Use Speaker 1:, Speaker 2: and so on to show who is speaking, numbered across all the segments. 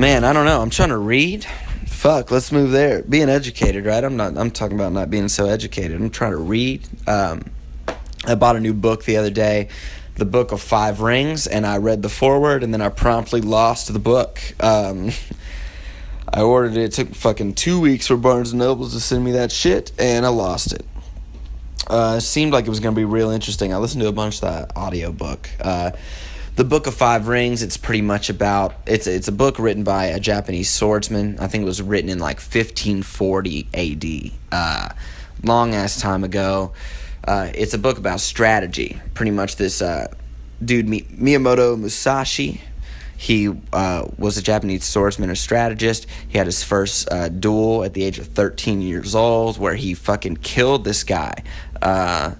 Speaker 1: Man, I don't know. I'm trying to read. Fuck, let's move there. Being educated, right? I'm talking about not being so educated. I'm trying to read. I bought a new book the other day, the Book of Five Rings, and I read the foreword, and then I promptly lost the book. I ordered it. It took fucking 2 weeks for Barnes & Noble to send me that shit, and I lost it. It seemed like it was going to be real interesting. I listened to a bunch of that audiobook. The Book of Five Rings, it's pretty much about, it's a book written by a Japanese swordsman. I think it was written in like 1540 AD, long-ass time ago. It's a book about strategy. Pretty much this dude, Miyamoto Musashi, he was a Japanese swordsman, a strategist. He had his first duel at the age of 13 years old where he fucking killed this guy. I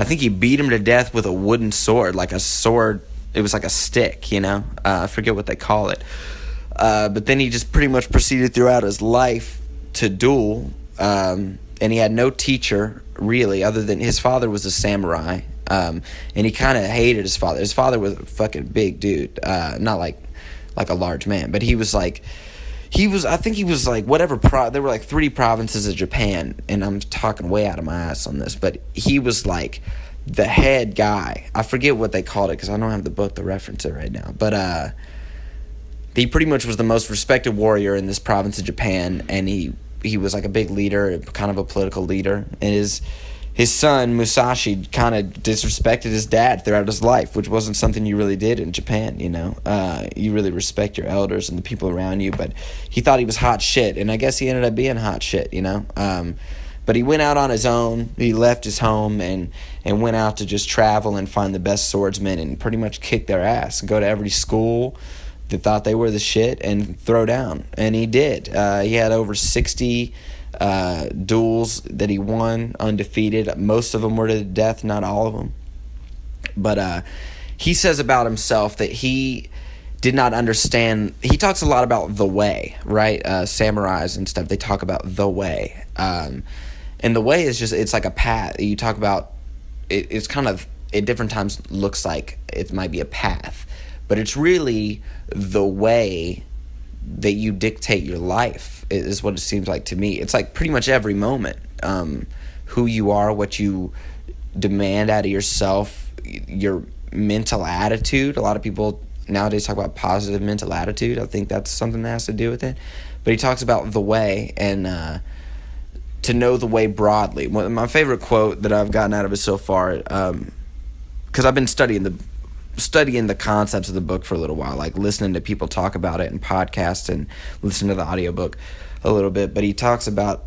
Speaker 1: think he beat him to death with a wooden sword, like a sword. It was like a stick, you know? I forget what they call it. But then he just pretty much proceeded throughout his life to duel. And he had no teacher, really, other than his father was a samurai. And he kind of hated his father. His father was a fucking big dude. Not like a large man. But he was like... I think he was like whatever... there were like 3 provinces of Japan. And I'm talking way out of my ass on this. But he was like... the head guy. I forget what they called it because I don't have the book to reference it right now. But he pretty much was the most respected warrior in this province of Japan, and he was like a big leader, kind of a political leader. And his son Musashi kind of disrespected his dad throughout his life, which wasn't something you really did in Japan. You know, you really respect your elders and the people around you. But he thought he was hot shit, and I guess he ended up being hot shit. You know. But he went out on his own. He left his home and went out to just travel and find the best swordsmen and pretty much kick their ass and go to every school that thought they were the shit and throw down. And he did. He had over 60 duels that he won undefeated. Most of them were to the death, not all of them. But he says about himself that he did not understand. He talks a lot about the way, right? Samurais and stuff, they talk about the way. And the way is just, it's like a path. You talk about, it's kind of, at different times looks like it might be a path. But it's really the way that you dictate your life is what it seems like to me. It's like pretty much every moment. Who you are, what you demand out of yourself, your mental attitude. A lot of people nowadays talk about positive mental attitude. I think that's something that has to do with it. But he talks about the way and... to know the way broadly. My favorite quote that I've gotten out of it so far, because I've been studying the concepts of the book for a little while, like listening to people talk about it in podcasts and listening to the audiobook a little bit. But he talks about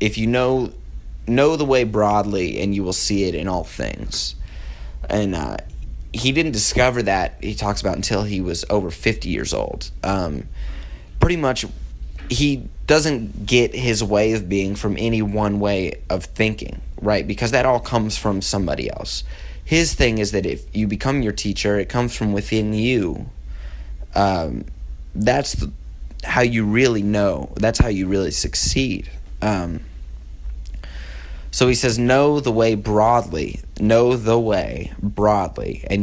Speaker 1: if you know the way broadly, and you will see it in all things. And he didn't discover that, he talks about, until he was over 50 years old. Pretty much, he doesn't get his way of being from any one way of thinking, right? Because that all comes from somebody else. His thing is that if you become your teacher, it comes from within you. That's how you really know. That's how you really succeed. So he says, know the way broadly, and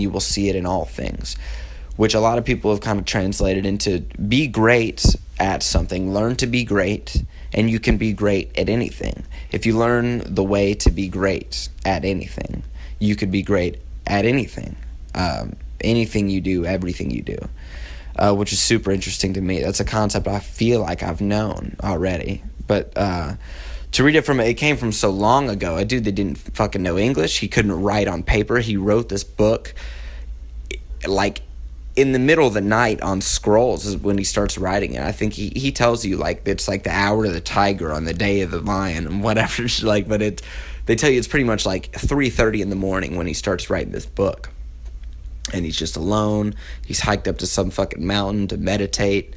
Speaker 1: you will see it in all things, which a lot of people have kind of translated into be great at something. Learn to be great, and you can be great at anything. If you learn the way to be great at anything, you could be great at anything. Anything you do, everything you do, which is super interesting to me. That's a concept I feel like I've known already. But to read it it came from so long ago. A dude that didn't fucking know English. He couldn't write on paper. He wrote this book like in the middle of the night on scrolls is when he starts writing it. I think he tells you like it's like the hour of the tiger on the day of the lion and whatever. Like, but they tell you it's pretty much like 3:30 in the morning when he starts writing this book, and he's just alone. He's hiked up to some fucking mountain to meditate,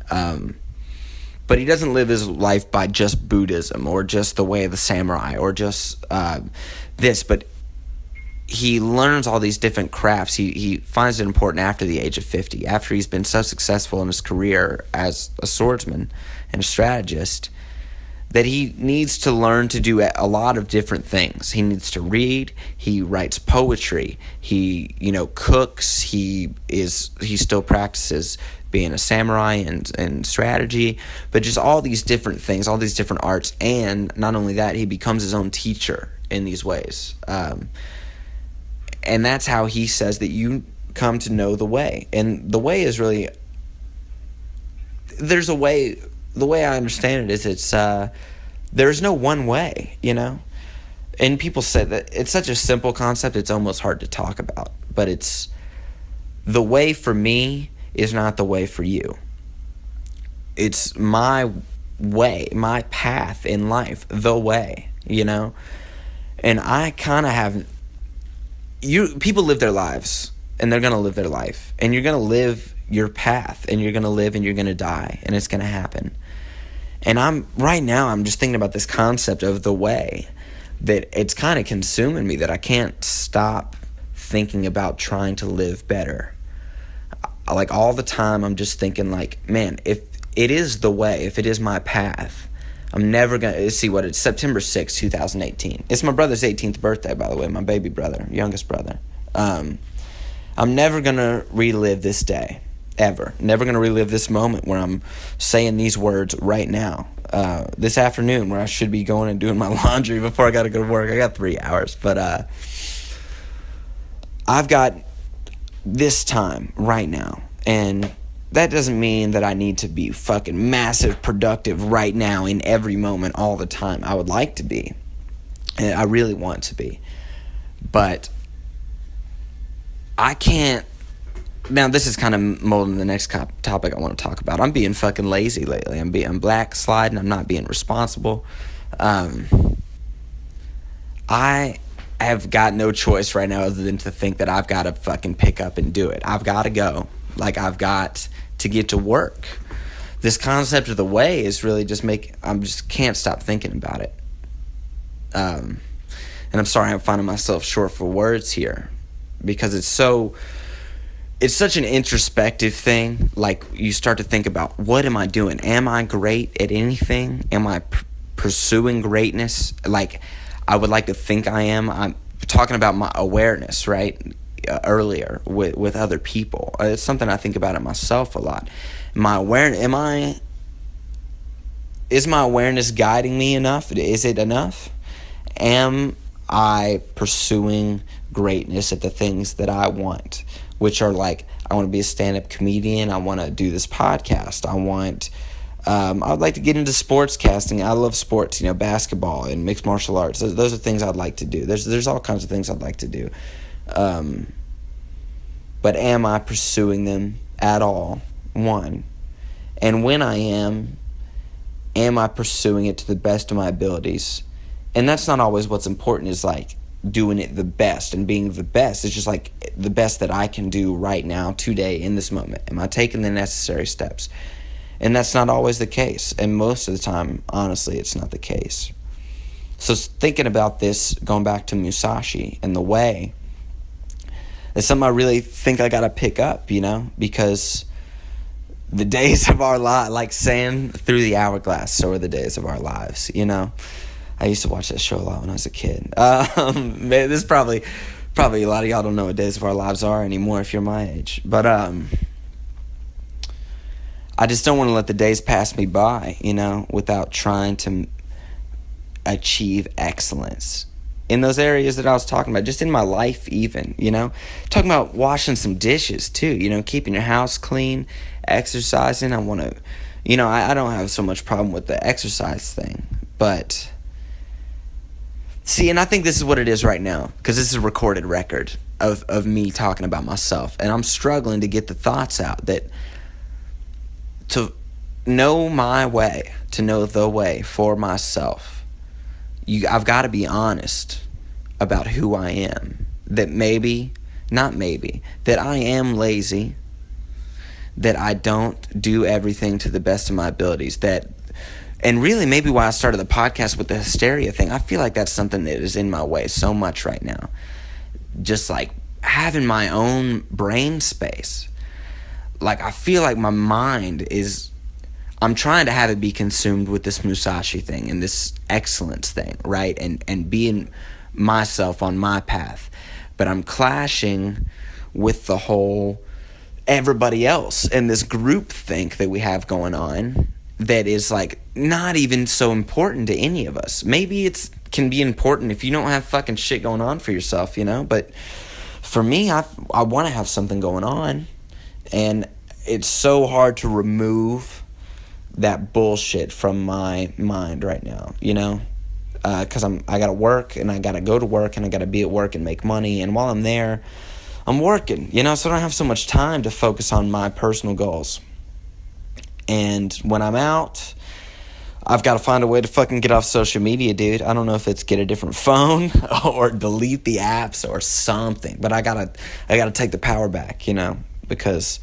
Speaker 1: but he doesn't live his life by just Buddhism or just the way of the samurai or just this, but he learns all these different crafts. He finds it important after the age of 50, after he's been so successful in his career as a swordsman and a strategist, that he needs to learn to do a lot of different things. He needs to read, he writes poetry, he, cooks, he still practices being a samurai and strategy, but just all these different things, all these different arts. And not only that, he becomes his own teacher in these ways. And that's how he says that you come to know the way. And the way is really, there's a way. The way I understand it is there's no one way, And people say that it's such a simple concept, it's almost hard to talk about. But it's, the way for me is not the way for you. It's my way, my path in life, the way, And I kind of have, people live their lives, and they're going to live their life. And you're going to live your path, and you're going to live, and you're going to die, and it's going to happen. And I'm just thinking about this concept of the way, that it's kind of consuming me, that I can't stop thinking about trying to live better. Like all the time, I'm just thinking like, man, if it is the way, if it is my path, I'm never going to see what it's September 6th, 2018. It's my brother's 18th birthday, by the way, my baby brother, youngest brother. I'm never going to relive this day. Ever. Never going to relive this moment where I'm saying these words right now. This afternoon, where I should be going and doing my laundry before I got to go to work. I got 3 hours. But I've got this time right now. And that doesn't mean that I need to be fucking massive productive right now in every moment all the time. I would like to be. And I really want to be. But I can't. Now, this is kind of molding the next topic I want to talk about. I'm being fucking lazy lately. I'm black sliding. I'm not being responsible. I have got no choice right now other than to think that I've got to fucking pick up and do it. I've got to go. Like, I've got to get to work. This concept of the way is really I just can't stop thinking about it. And I'm sorry I'm finding myself short for words here, because it's such an introspective thing. Like, you start to think about, what am I doing? Am I great at anything? Am I pursuing greatness? Like, I would like to think I am. I'm talking about my awareness, right? Earlier with other people. It's something I think about it myself a lot. My awareness, is my awareness guiding me enough? Is it enough? Am I pursuing greatness at the things that I want? Which are like, I want to be a stand-up comedian. I want to do this podcast. I would like to get into sports casting. I love sports, basketball and mixed martial arts. Those are things I'd like to do. There's all kinds of things I'd like to do. But am I pursuing them at all? One. And when I am I pursuing it to the best of my abilities? And that's not always what's important, is like doing it the best and being the best. It's just like the best that I can do right now, today, in this moment. Am I taking the necessary steps? And that's not always the case. And most of the time, honestly, it's not the case. So thinking about this, going back to Musashi and the way, it's something I really think I got to pick up, because the days of our lives, like saying through the hourglass, so are the days of our lives, I used to watch that show a lot when I was a kid. This probably a lot of y'all don't know what days of our lives are anymore if you're my age. But I just don't want to let the days pass me by, without trying to achieve excellence in those areas that I was talking about, just in my life even, talking about washing some dishes too, keeping your house clean, exercising. I want to, I don't have so much problem with the exercise thing, but see, and I think this is what it is right now, because this is a recorded record of me talking about myself, and I'm struggling to get the thoughts out that to know my way, to know the way for myself, I've got to be honest about who I am. That that I am lazy, that I don't do everything to the best of my abilities, and really maybe why I started the podcast with the hysteria thing. I feel like that's something that is in my way so much right now. Just like having my own brain space. Like, I feel like my mind is, I'm trying to have it be consumed with this Musashi thing and this excellence thing, right? And being myself on my path. But I'm clashing with the whole everybody else and this group think that we have going on that is like not even so important to any of us. Maybe it's can be important if you don't have fucking shit going on for yourself, you know? But for me, I want to have something going on, and it's so hard to remove that bullshit from my mind right now, you know? Because I gotta work, and I gotta go to work, and I gotta be at work and make money, and while I'm there, I'm working, you know? So I don't have so much time to focus on my personal goals. And when I'm out, I've got to find a way to fucking get off social media, dude. I don't know if it's get a different phone or delete the apps or something, but I gotta take the power back, you know, because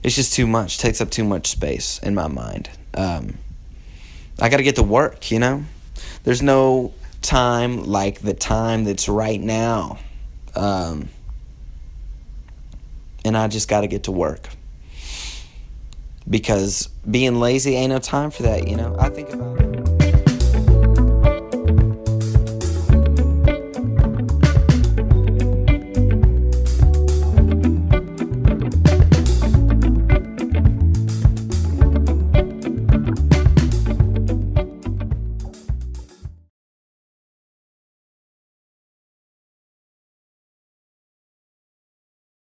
Speaker 1: it's just too much. It takes up too much space in my mind. I gotta get to work, you know. There's no time like the time that's right now, and I just gotta get to work. Because being lazy ain't no time for that, you know? I think about it.